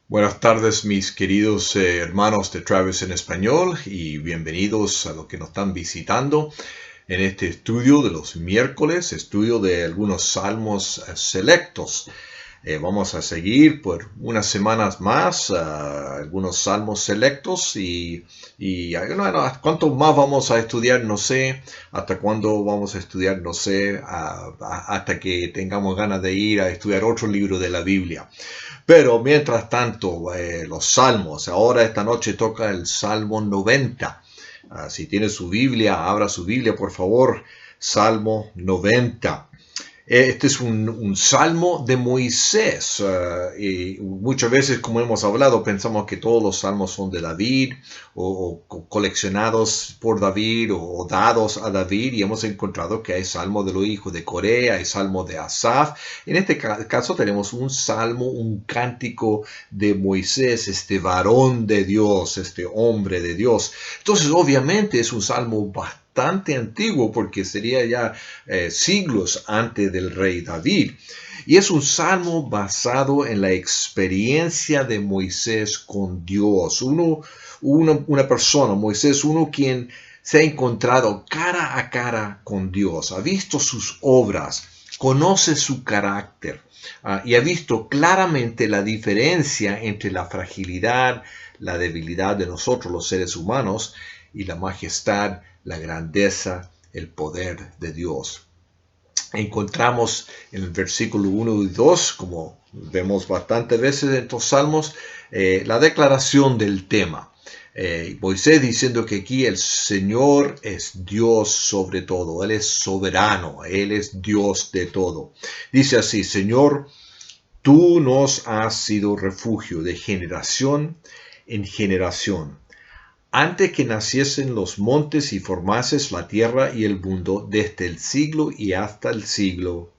Buenas tardes, mis queridos hermanos de Travis en Español, y bienvenidos a los que nos están visitando en este estudio de los miércoles, estudio de algunos salmos selectos. Vamos a seguir por unas semanas más algunos salmos selectos y bueno, ¿cuánto más vamos a estudiar? No sé. ¿Hasta cuándo vamos a estudiar? No sé. Hasta que tengamos ganas de ir a estudiar otro libro de la Biblia. Pero mientras tanto, los salmos. Ahora esta noche toca el Salmo 90. Si tiene su Biblia, abra su Biblia, por favor. Salmo 90. Este es un salmo de Moisés. Y muchas veces, como hemos hablado, pensamos que todos los salmos son de David o coleccionados por David o dados a David, y hemos encontrado que hay salmos de los hijos de Corea, hay salmos de Asaf. En este caso tenemos un salmo, un cántico de Moisés, este varón de Dios, este hombre de Dios. Entonces, obviamente es un salmo bastante antiguo, porque sería ya siglos antes del rey David. Y es un salmo basado en la experiencia de Moisés con Dios. Una persona, Moisés, uno quien se ha encontrado cara a cara con Dios, ha visto sus obras, conoce su carácter y ha visto claramente la diferencia entre la fragilidad, la debilidad de nosotros los seres humanos y la majestad, la grandeza, el poder de Dios. Encontramos en el versículo 1 y 2, como vemos bastantes veces en estos salmos, la declaración del tema. Moisés diciendo que aquí el Señor es Dios sobre todo, Él es soberano, Él es Dios de todo. Dice así: Señor, tú nos has sido refugio de generación en generación. Antes que naciesen los montes y formases la tierra y el mundo, desde el siglo y hasta el siglo,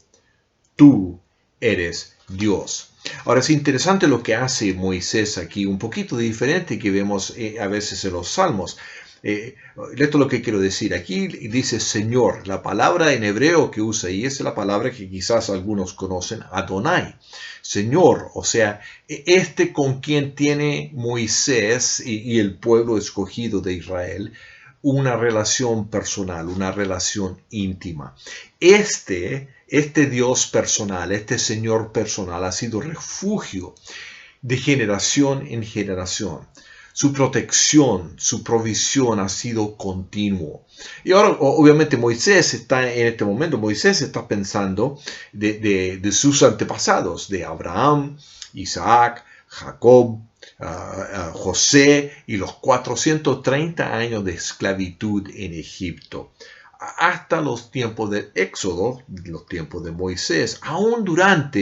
tú eres Dios. Ahora es interesante lo que hace Moisés aquí, un poquito diferente que vemos a veces en los salmos. Esto es lo que quiero decir. Aquí dice Señor. La palabra en hebreo que usa ahí es la palabra que quizás algunos conocen, Adonai. Señor, o sea, este con quien tiene Moisés y el pueblo escogido de Israel una relación personal, una relación íntima. Este Dios personal, este Señor personal ha sido refugio de generación en generación. Su protección, su provisión ha sido continuo. Y ahora, obviamente, Moisés está en este momento, Moisés está pensando de sus antepasados, de Abraham, Isaac, Jacob, José y los 430 años de esclavitud en Egipto, hasta los tiempos del Éxodo, los tiempos de Moisés.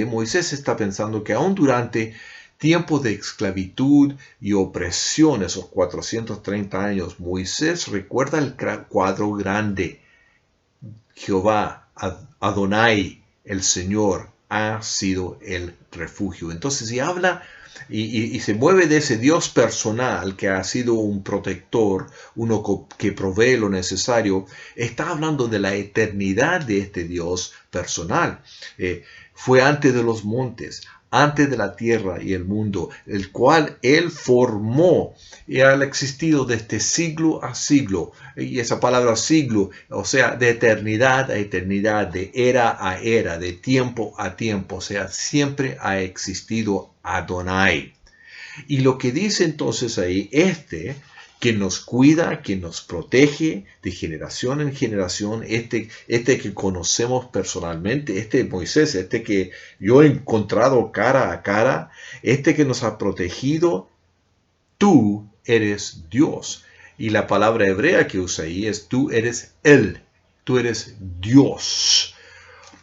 Moisés está pensando que aún durante tiempos de esclavitud y opresión, esos 430 años, Moisés recuerda el cuadro grande. Jehová, Adonai, el Señor, ha sido el refugio. Entonces, si habla y se mueve de ese Dios personal que ha sido un protector, uno que provee lo necesario, está hablando de la eternidad de este Dios personal. Fue antes de los montes, antes de la tierra y el mundo, el cual Él formó y ha existido desde siglo a siglo. Y esa palabra siglo, o sea, de eternidad a eternidad, de era a era, de tiempo a tiempo, o sea, siempre ha existido Adonai. Y lo que dice entonces ahí, quien nos cuida, quien nos protege de generación en generación, este que conocemos personalmente, este Moisés, este que yo he encontrado cara a cara, este que nos ha protegido, tú eres Dios. Y la palabra hebrea que usa ahí es tú eres Él, tú eres Dios.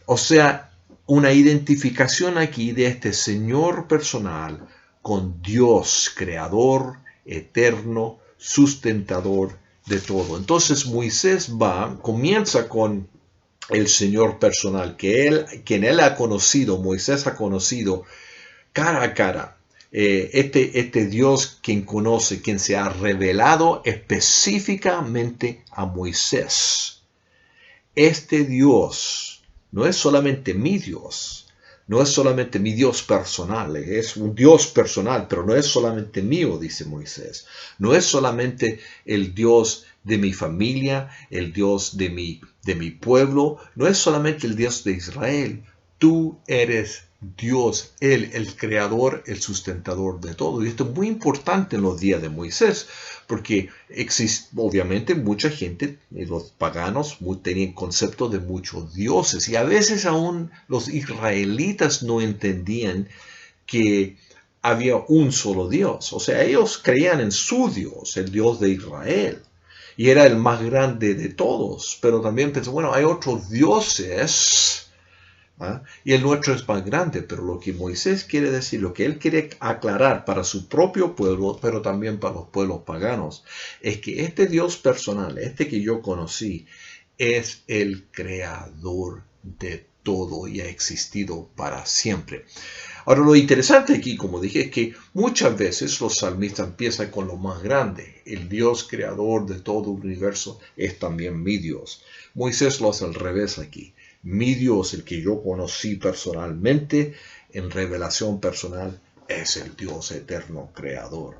O sea, una identificación aquí de este Señor personal con Dios, creador, eterno, sustentador de todo. Entonces Moisés comienza con el Señor personal, quien él ha conocido, Moisés ha conocido cara a cara. Este Dios quien conoce, quien se ha revelado específicamente a Moisés. Este Dios no es solamente mi Dios, No es solamente mi Dios personal, es un Dios personal, pero no es solamente mío, dice Moisés. No es solamente el Dios de mi familia, el Dios de mi pueblo, no es solamente el Dios de Israel. Tú eres Dios, Él, el creador, el sustentador de todo. Y esto es muy importante en los días de Moisés, porque existe, obviamente, mucha gente, los paganos, tenían conceptos de muchos dioses, y a veces aún los israelitas no entendían que había un solo Dios. O sea, ellos creían en su Dios, el Dios de Israel, y era el más grande de todos, pero también pensó, bueno, hay otros dioses. ¿Ah? Y el nuestro es más grande, pero lo que Moisés quiere decir, lo que él quiere aclarar para su propio pueblo, pero también para los pueblos paganos, es que este Dios personal, este que yo conocí, es el creador de todo y ha existido para siempre. Ahora, lo interesante aquí, como dije, es que muchas veces los salmistas empiezan con lo más grande. El Dios creador de todo el universo es también mi Dios. Moisés lo hace al revés aquí. Mi Dios, el que yo conocí personalmente, en revelación personal, es el Dios eterno creador.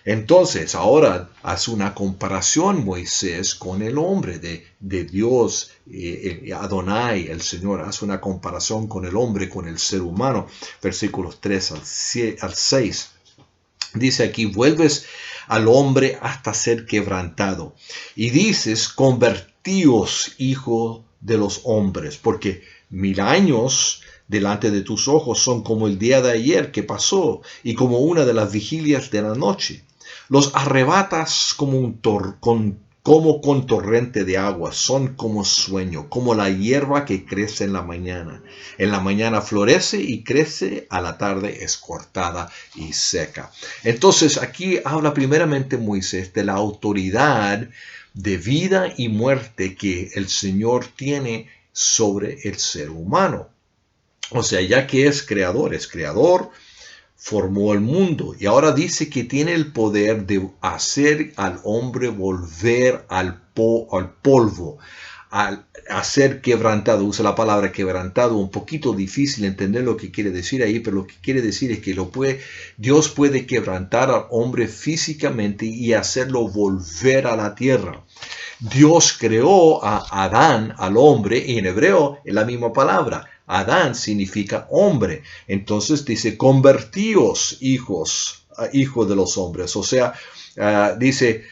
Entonces, ahora hace una comparación Moisés con el hombre de Dios, Adonai, el Señor, hace una comparación con el hombre, con el ser humano. Versículos 3 al 6. Dice aquí, vuelves al hombre hasta ser quebrantado. Y dices, convertíos, hijo de los hombres, porque 1000 años delante de tus ojos son como el día de ayer que pasó y como una de las vigilias de la noche. Los arrebatas como con torrente de agua, son como sueño, como la hierba que crece en la mañana. En la mañana florece y crece, a la tarde es cortada y seca. Entonces aquí habla primeramente Moisés de la autoridad de vida y muerte que el Señor tiene sobre el ser humano. O sea, ya que es creador, formó el mundo y ahora dice que tiene el poder de hacer al hombre volver al polvo, al ser quebrantado. Usa la palabra quebrantado, un poquito difícil entender lo que quiere decir ahí, pero lo que quiere decir es que Dios puede quebrantar al hombre físicamente y hacerlo volver a la tierra. Dios creó a Adán, al hombre, y en hebreo es la misma palabra. Adán significa hombre. Entonces dice, convertíos hijos de los hombres. O sea, dice,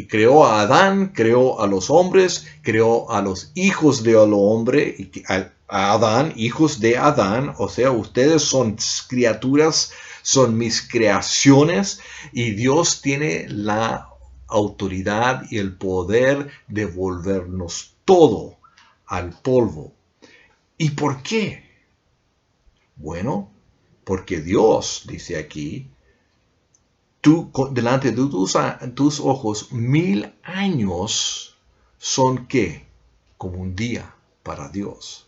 creó a Adán, creó a los hombres, creó a los hijos de los hombres, a Adán, hijos de Adán. O sea, ustedes son criaturas, son mis creaciones, y Dios tiene la autoridad y el poder de volvernos todo al polvo. ¿Y por qué? Bueno, porque Dios, dice aquí, delante de tus ojos, 1000 años son ¿qué? Como un día para Dios.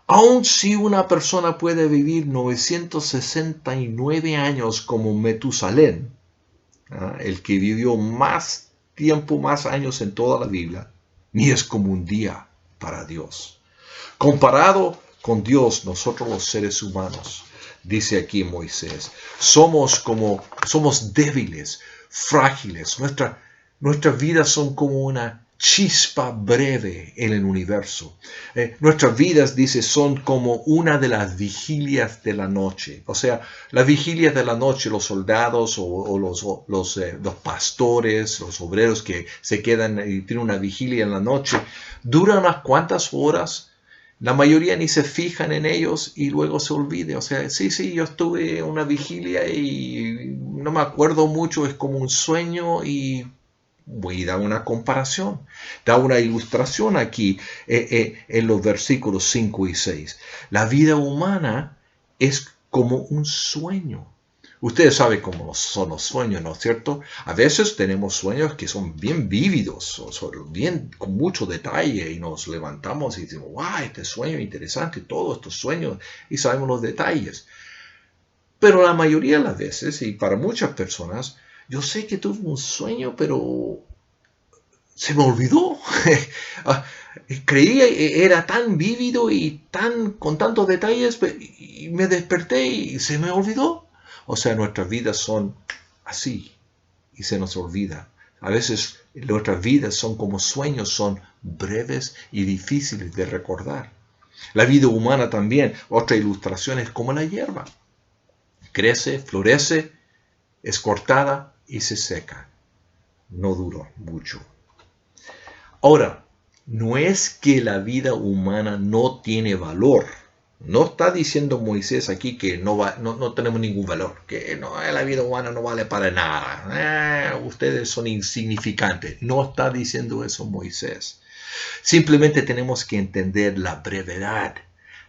Aun si una persona puede vivir 969 años como Metusalén, el que vivió más tiempo, más años en toda la Biblia, ni es como un día para Dios. Comparado con Dios, nosotros los seres humanos, dice aquí Moisés, somos débiles, frágiles. Nuestras vidas son como una chispa breve en el universo. Nuestras vidas, dice, son como una de las vigilias de la noche. O sea, las vigilias de la noche, los soldados o los pastores, los obreros que se quedan y tienen una vigilia en la noche, duran unas cuantas horas. La mayoría ni se fijan en ellos y luego se olvide. O sea, sí, yo estuve en una vigilia y no me acuerdo mucho, es como un sueño, y voy a dar una comparación, da una ilustración aquí en los versículos 5 y 6. La vida humana es como un sueño. Ustedes saben cómo son los sueños, ¿no es cierto? A veces tenemos sueños que son bien vívidos, bien con mucho detalle, y nos levantamos y decimos, ¡wow! Este sueño es interesante, todos estos sueños, y sabemos los detalles. Pero la mayoría de las veces, y para muchas personas, yo sé que tuve un sueño, pero se me olvidó. Ah, creía, era tan vívido y con tantos detalles, y me desperté y se me olvidó. O sea, nuestras vidas son así y se nos olvida. A veces nuestras vidas son como sueños, son breves y difíciles de recordar. La vida humana también, otra ilustración es como la hierba. Crece, florece, es cortada y se seca. No dura mucho. Ahora, no es que la vida humana no tiene valor. No está diciendo Moisés aquí que no tenemos ningún valor, que no, la vida humana no vale para nada. Ustedes son insignificantes. No está diciendo eso Moisés. Simplemente tenemos que entender la brevedad,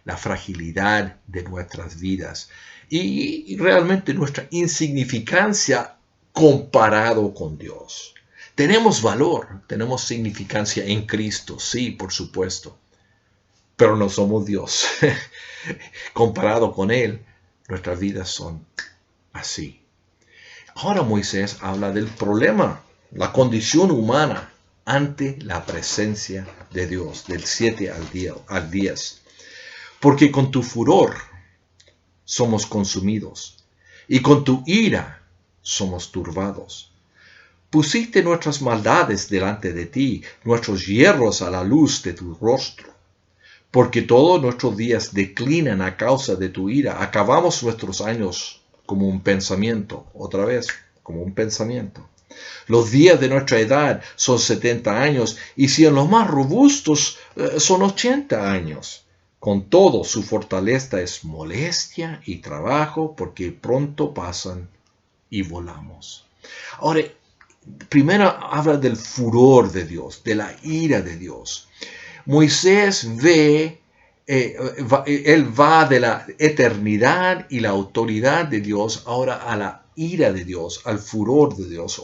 la fragilidad de nuestras vidas y realmente nuestra insignificancia comparado con Dios. Tenemos valor, tenemos significancia en Cristo, sí, por supuesto, pero no somos Dios. Comparado con Él, nuestras vidas son así. Ahora Moisés habla del problema, la condición humana ante la presencia de Dios, del 7 al 10. Porque con tu furor somos consumidos, y con tu ira somos turbados. Pusiste nuestras maldades delante de ti, nuestros hierros a la luz de tu rostro. Porque todos nuestros días declinan a causa de tu ira. Acabamos nuestros años como un pensamiento, otra vez, como un pensamiento. Los días de nuestra edad son 70 años, y si en los más robustos son 80 años. Con todo, su fortaleza es molestia y trabajo, porque pronto pasan y volamos. Ahora, primero habla del furor de Dios, de la ira de Dios. Moisés ve, él va de la eternidad y la autoridad de Dios ahora a la ira de Dios, al furor de Dios.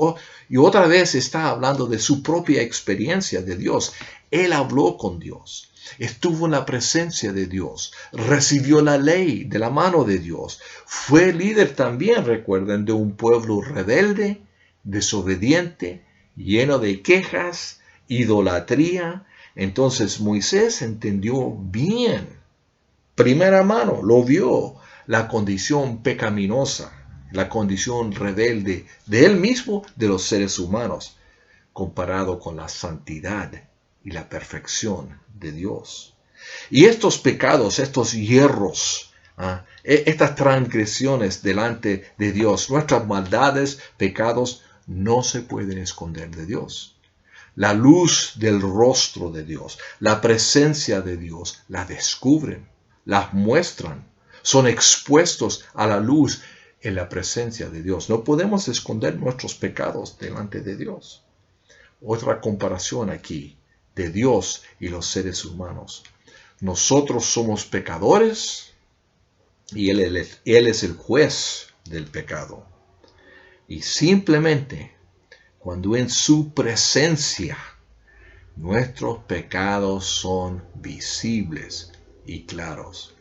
Y otra vez está hablando de su propia experiencia de Dios. Él habló con Dios, estuvo en la presencia de Dios, recibió la ley de la mano de Dios. Fue líder también, recuerden, de un pueblo rebelde, desobediente, lleno de quejas, idolatría. Entonces Moisés entendió bien, primera mano, lo vio, la condición pecaminosa, la condición rebelde de él mismo, de los seres humanos, comparado con la santidad y la perfección de Dios. Y estos pecados, estos hierros, estas transgresiones delante de Dios, nuestras maldades, pecados, no se pueden esconder de Dios. La luz del rostro de Dios, la presencia de Dios, la descubren, las muestran, son expuestos a la luz en la presencia de Dios. No podemos esconder nuestros pecados delante de Dios. Otra comparación aquí de Dios y los seres humanos. Nosotros somos pecadores y Él es el juez del pecado. Y simplemente cuando en su presencia nuestros pecados son visibles y claros.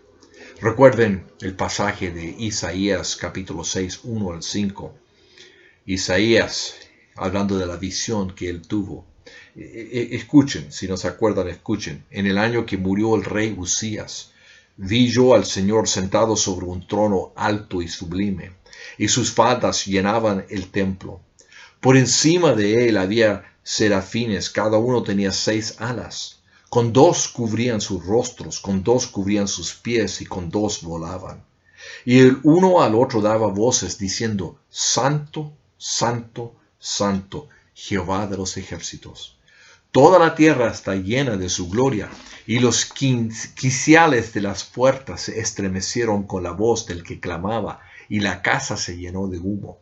Recuerden el pasaje de Isaías capítulo 6, 1 al 5. Isaías, hablando de la visión que él tuvo. Escuchen, si no se acuerdan, escuchen. En el año que murió el rey Usías, vi yo al Señor sentado sobre un trono alto y sublime, y sus faldas llenaban el templo. Por encima de él había serafines, cada uno tenía 6 alas. Con 2 cubrían sus rostros, con 2 cubrían sus pies y con 2 volaban. Y el uno al otro daba voces diciendo, Santo, Santo, Santo, Jehová de los ejércitos. Toda la tierra está llena de su gloria. Y los quiciales de las puertas se estremecieron con la voz del que clamaba, y la casa se llenó de humo.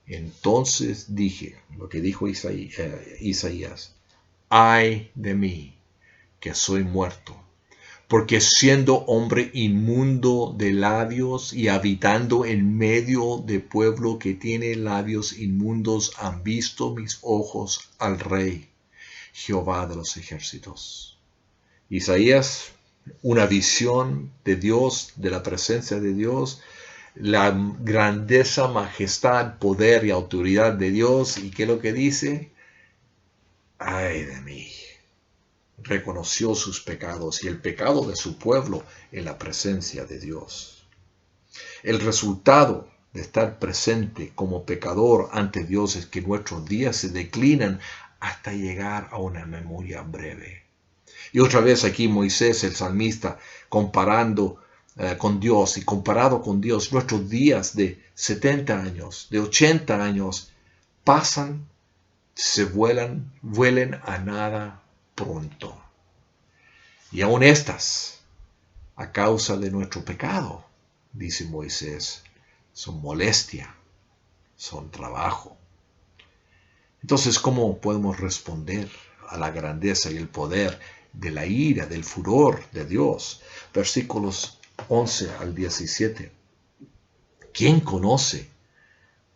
Entonces dije, lo que dijo Isaías, ay de mí, que soy muerto, porque siendo hombre inmundo de labios y habitando en medio de pueblo que tiene labios inmundos, han visto mis ojos al Rey, Jehová de los ejércitos. Isaías, una visión de Dios, de la presencia de Dios, la grandeza, majestad, poder y autoridad de Dios. ¿Y qué es lo que dice? ay de mí. Reconoció sus pecados y el pecado de su pueblo en la presencia de Dios. El resultado de estar presente como pecador ante Dios es que nuestros días se declinan hasta llegar a una memoria breve. Y otra vez aquí Moisés, el salmista, comparando con Dios y comparado con Dios, nuestros días de 70 años, de 80 años, pasan, se vuelen a nada pronto. Y aún estas, a causa de nuestro pecado, dice Moisés, son molestia, son trabajo. Entonces, ¿cómo podemos responder a la grandeza y el poder de la ira, del furor de Dios? Versículos 11 al 17. ¿Quién conoce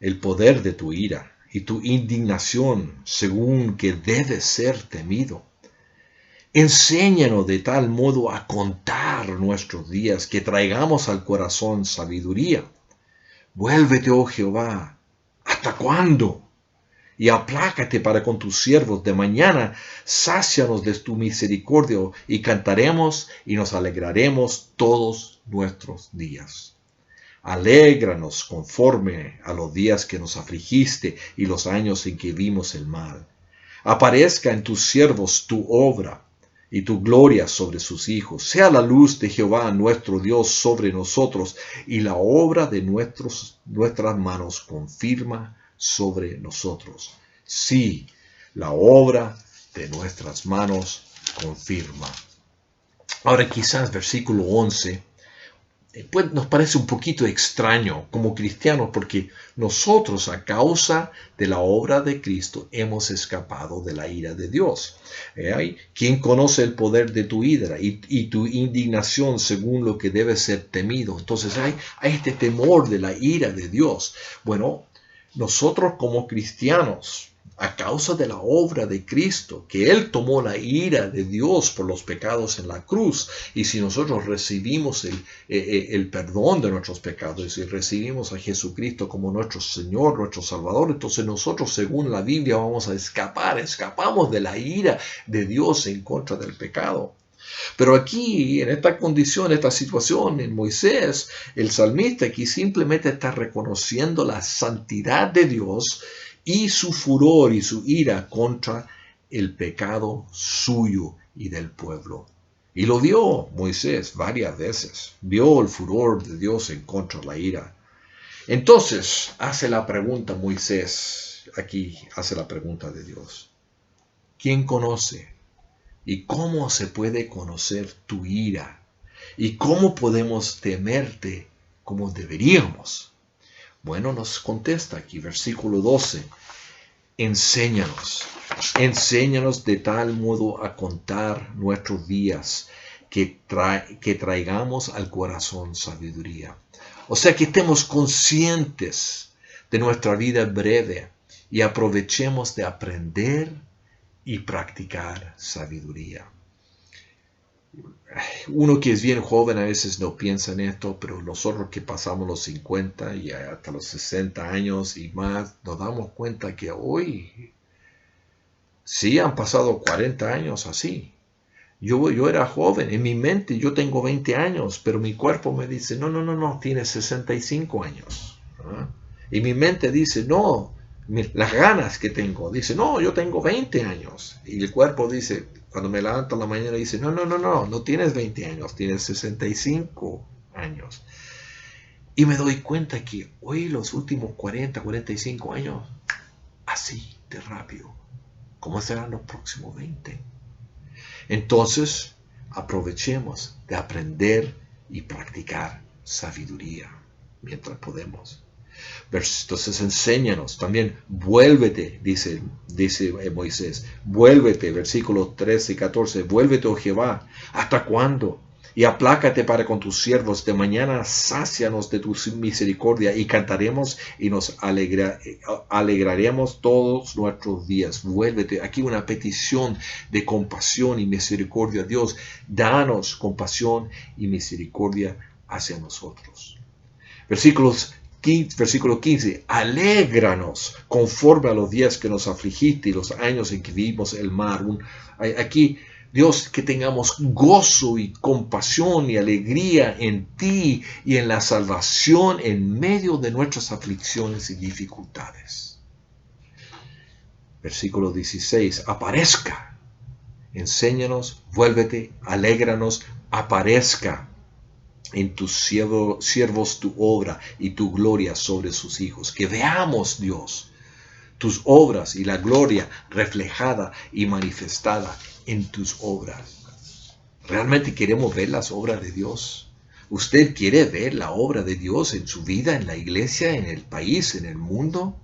el poder de tu ira y tu indignación según que debe ser temido? Enséñanos de tal modo a contar nuestros días que traigamos al corazón sabiduría. Vuélvete, oh Jehová, ¿hasta cuándo? Y aplácate para con tus siervos de mañana, sácianos de tu misericordia, y cantaremos y nos alegraremos todos nuestros días. Alégranos conforme a los días que nos afligiste y los años en que vimos el mal. Aparezca en tus siervos tu obra y tu gloria sobre sus hijos. Sea la luz de Jehová nuestro Dios sobre nosotros, y la obra de nuestras manos confirma sobre nosotros. Sí, la obra de nuestras manos confirma. Ahora quizás versículo 11 pues nos parece un poquito extraño como cristianos, porque nosotros a causa de la obra de Cristo hemos escapado de la ira de Dios. ¿Quién conoce el poder de tu ira y tu indignación según lo que debe ser temido? Entonces hay este temor de la ira de Dios. Bueno, nosotros como cristianos, a causa de la obra de Cristo, que Él tomó la ira de Dios por los pecados en la cruz, y si nosotros recibimos el perdón de nuestros pecados, y si recibimos a Jesucristo como nuestro Señor, nuestro Salvador, entonces nosotros, según la Biblia, vamos a escapamos de la ira de Dios en contra del pecado. Pero aquí, en esta condición, esta situación, en Moisés, el salmista aquí simplemente está reconociendo la santidad de Dios y su furor y su ira contra el pecado suyo y del pueblo. Y lo vio Moisés varias veces. Vio el furor de Dios en contra de la ira. Entonces hace la pregunta Moisés, aquí hace la pregunta de Dios. ¿Quién conoce? ¿Y cómo se puede conocer tu ira? ¿Y cómo podemos temerte como deberíamos? Bueno, nos contesta aquí, versículo 12. Enséñanos de tal modo a contar nuestros días que traigamos al corazón sabiduría. O sea, que estemos conscientes de nuestra vida breve y aprovechemos de aprender y practicar sabiduría. Uno que es bien joven a veces no piensa en esto, pero nosotros que pasamos los 50 y hasta los 60 años y más, nos damos cuenta que hoy sí han pasado 40 años así. Yo era joven, en mi mente yo tengo 20 años, pero mi cuerpo me dice, no, tienes 65 años. Y mi mente dice, no, las ganas que tengo, dice, no, yo tengo 20 años. Y el cuerpo dice, cuando me levanto en la mañana, dice, no tienes 20 años, tienes 65 años. Y me doy cuenta que hoy los últimos 40, 45 años, así de rápido, ¿cómo serán los próximos 20? Entonces, aprovechemos de aprender y practicar sabiduría mientras podemos. Entonces, enséñanos. También, vuélvete, dice Moisés. Vuélvete, versículos 13 y 14. Vuélvete, oh Jehová. ¿Hasta cuándo? Y aplácate para con tus siervos. De mañana sácianos de tu misericordia y cantaremos y nos alegraremos todos nuestros días. Vuélvete. Aquí una petición de compasión y misericordia. Dios, danos compasión y misericordia hacia nosotros. Versículos Versículo 15, alégranos conforme a los días que nos afligiste y los años en que vivimos el mar. Aquí, Dios, que tengamos gozo y compasión y alegría en ti y en la salvación en medio de nuestras aflicciones y dificultades. Versículo 16, aparezca, enséñanos, vuélvete, alégranos, aparezca en tus siervos tu obra y tu gloria sobre sus hijos. Que veamos, Dios, tus obras y la gloria reflejada y manifestada en tus obras. ¿Realmente queremos ver las obras de Dios? ¿Usted quiere ver la obra de Dios en su vida, en la iglesia, en el país, en el mundo?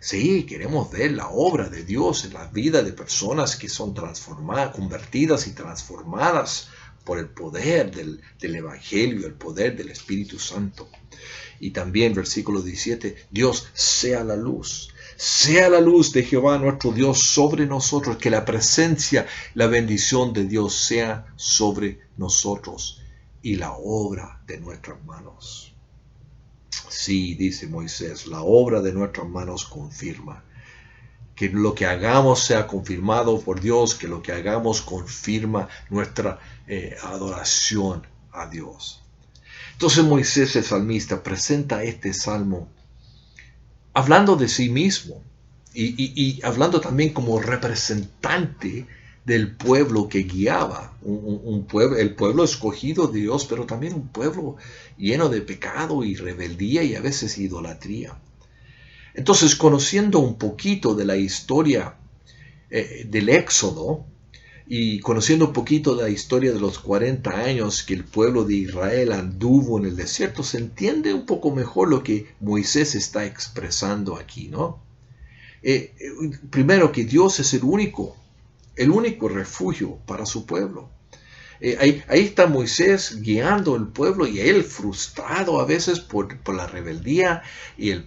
Sí, queremos ver la obra de Dios en la vida de personas que son transformadas, convertidas y transformadas por el poder del Evangelio, el poder del Espíritu Santo. Y también versículo 17, Dios sea la luz de Jehová nuestro Dios sobre nosotros, que la presencia, la bendición de Dios sea sobre nosotros y la obra de nuestras manos. Sí, dice Moisés, la obra de nuestras manos confirma. Que lo que hagamos sea confirmado por Dios, que lo que hagamos confirma nuestra adoración a Dios. Entonces Moisés, el salmista, presenta este salmo hablando de sí mismo y hablando también como representante del pueblo que guiaba, el pueblo escogido de Dios, pero también un pueblo lleno de pecado y rebeldía y a veces idolatría. Entonces, conociendo un poquito de la historia del Éxodo y conociendo un poquito de la historia de los 40 años que el pueblo de Israel anduvo en el desierto, se entiende un poco mejor lo que Moisés está expresando aquí, ¿no? Primero, que Dios es el único refugio para su pueblo. Ahí está Moisés guiando el pueblo y él frustrado a veces por la rebeldía y el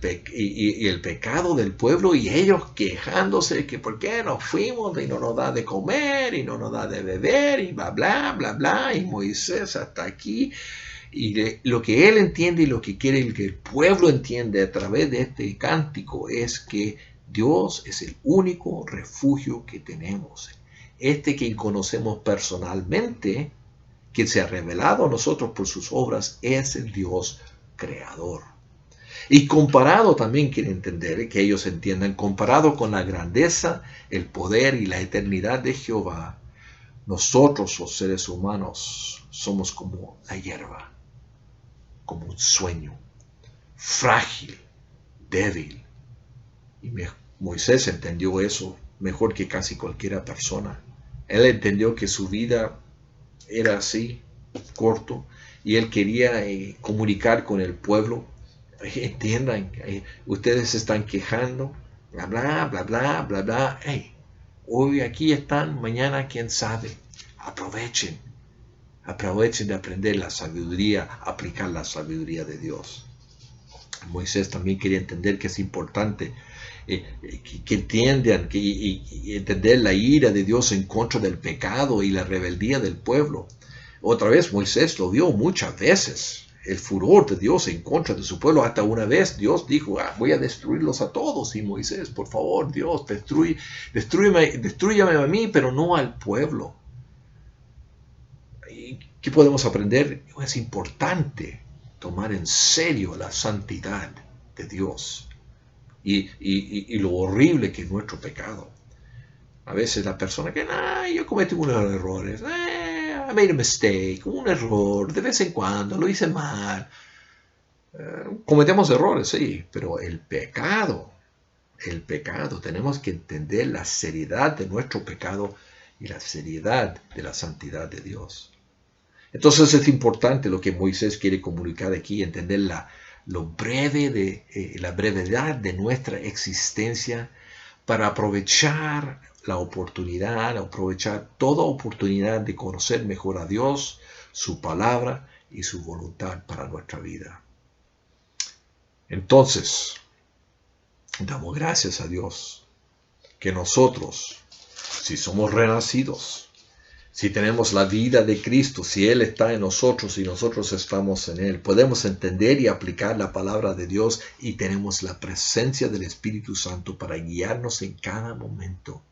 pecado del pueblo, y ellos quejándose que por qué nos fuimos y no nos da de comer y no nos da de beber y bla bla bla bla, y Moisés hasta aquí. Y lo que él entiende y lo que quiere que el pueblo entiende a través de este cántico es que Dios es el único refugio que tenemos. Que conocemos personalmente, que se ha revelado a nosotros por sus obras, es el Dios creador. Y comparado, también quiere entender, que ellos entiendan, comparado con la grandeza, el poder y la eternidad de Jehová, nosotros los seres humanos somos como la hierba, como un sueño, frágil, débil. Y Moisés entendió eso mejor que casi cualquier persona. Él entendió que su vida era así, corto, y él quería comunicar con el pueblo. Entiendan, ustedes se están quejando, bla, bla, bla, bla, bla, bla. Hey, hoy aquí están, mañana quién sabe. Aprovechen de aprender la sabiduría, aplicar la sabiduría de Dios. Moisés también quería entender que es importante que entiendan y entender la ira de Dios en contra del pecado y la rebeldía del pueblo. Otra vez Moisés lo vio muchas veces, el furor de Dios en contra de su pueblo. Hasta una vez Dios dijo, voy a destruirlos a todos. Y Moisés, por favor, Dios, destrúyame a mí, pero no al pueblo. ¿Y qué podemos aprender? Es importante tomar en serio la santidad de Dios. Y lo horrible que es nuestro pecado. A veces la persona que, yo cometí unos errores, I made a mistake, un error, de vez en cuando, lo hice mal. Cometemos errores, sí, pero el pecado, tenemos que entender la seriedad de nuestro pecado y la seriedad de la santidad de Dios. Entonces es importante lo que Moisés quiere comunicar aquí, entender la brevedad de nuestra existencia para aprovechar aprovechar toda oportunidad de conocer mejor a Dios, su palabra y su voluntad para nuestra vida. Entonces, damos gracias a Dios que nosotros, si somos renacidos, Si tenemos la vida de Cristo, si Él está en nosotros y nosotros estamos en Él, podemos entender y aplicar la palabra de Dios y tenemos la presencia del Espíritu Santo para guiarnos en cada momento.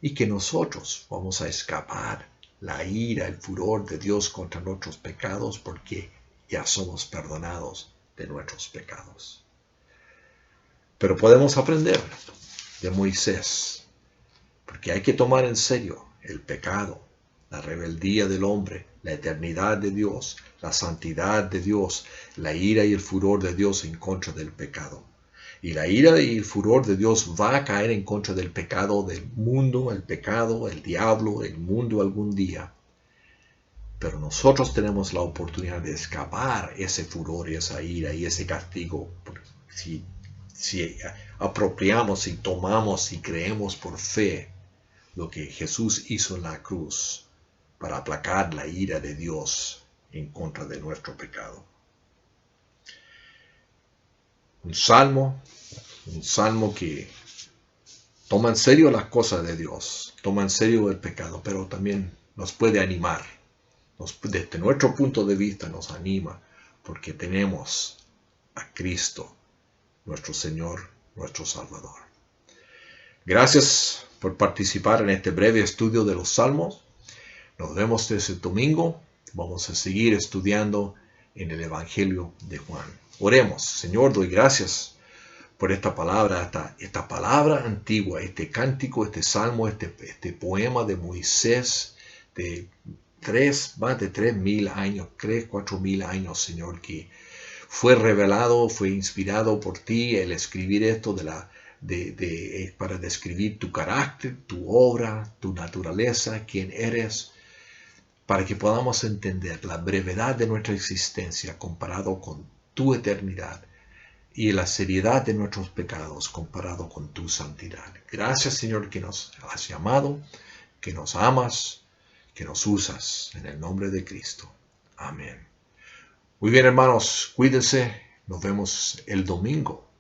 Y que nosotros vamos a escapar la ira, el furor de Dios contra nuestros pecados porque ya somos perdonados de nuestros pecados. Pero podemos aprender de Moisés, porque hay que tomar en serio el pecado, la rebeldía del hombre, la eternidad de Dios, la santidad de Dios, la ira y el furor de Dios en contra del pecado. Y la ira y el furor de Dios va a caer en contra del pecado del mundo, el pecado, el diablo, el mundo algún día. Pero nosotros tenemos la oportunidad de escapar ese furor y esa ira y ese castigo si apropiamos y tomamos y creemos por fe lo que Jesús hizo en la cruz para aplacar la ira de Dios en contra de nuestro pecado. Un salmo que toma en serio las cosas de Dios, toma en serio el pecado, pero también nos puede animar. Desde nuestro punto de vista nos anima porque tenemos a Cristo, nuestro Señor, nuestro Salvador. Gracias por participar en este breve estudio de los Salmos. Nos vemos este domingo. Vamos a seguir estudiando en el Evangelio de Juan. Oremos. Señor, doy gracias por esta palabra antigua, este cántico, este salmo, este poema de Moisés de más de 3,000 años, 4,000 años, Señor, que fue revelado, fue inspirado por ti el escribir esto para describir tu carácter, tu obra, tu naturaleza, quién eres, para que podamos entender la brevedad de nuestra existencia comparado con tu eternidad y la seriedad de nuestros pecados comparado con tu santidad. Gracias, Señor, que nos has llamado, que nos amas, que nos usas en el nombre de Cristo. Amén. Muy bien, hermanos, cuídense. Nos vemos el domingo.